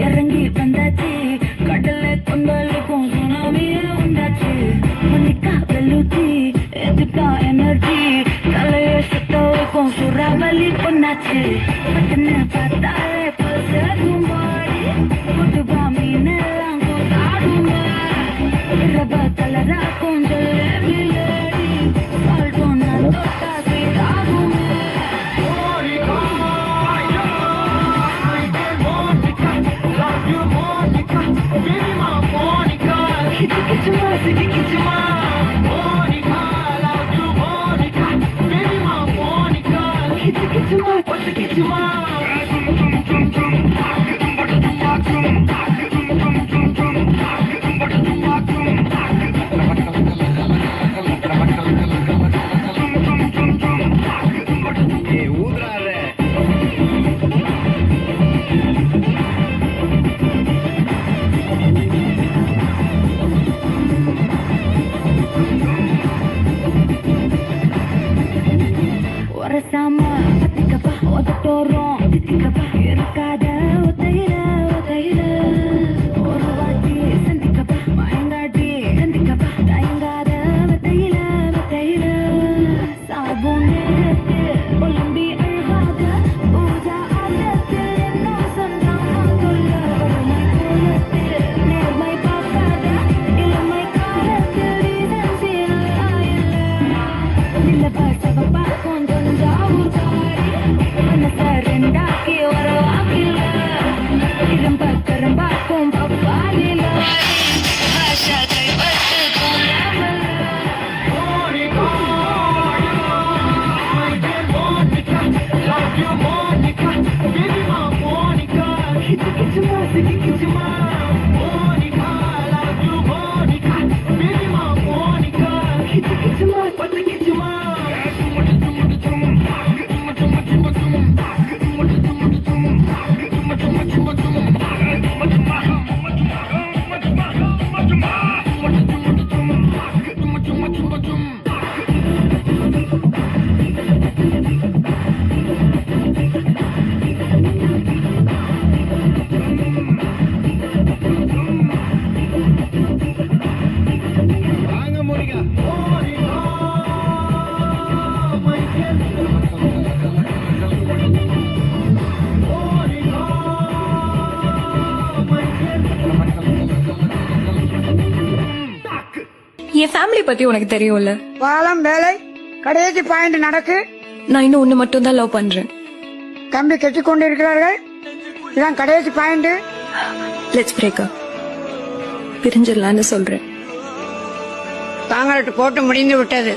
இறங்கி வந்தாச்சு கடலை கொந்தளிக்கும் சுனாமியே உண்டாச்சு மணிக்கா வெள்ளூச்சி எதுக்கா எனர்ஜி தலைய சுத்த வைக்கும் சுறாவளி பொண்ணாச்சு பட்டுன்னு பார்த்தாலே பல்சரும் பாடி கொட்டுபா மீனெல்லாம் கூத்தாடுமா இரவ கலரா கொஞ்சம் விளையாடி சால்ட்டும் நான் தொட்டா சீதாகுமே Sama ketika bah otak dorong ketika bah irkada otaira orwati ketika bah maingadi ketika bah daingada otaira sabune olambi alvaga puja adate no sandam tolla mai koyate nermai pakada ilmai karate reason sina ayala nilla pasava konda என் family பத்தி உனக்கு தெரியும்ல. பாலம் வேலை கடைசி point நடக்கு. நான் இன்னும் ஒண்ணு மட்டும் தான் லவ் பண்றேன். தம்பி கெட்டிக் கொண்டு இருக்கிறார்கள். இதான் கடைசி பாயிண்ட். Let's break up. பிரிஞ்சிடலான்னு சொல்றேன். தாங்கள்ட்ட போட்டு முடிந்து விட்டது.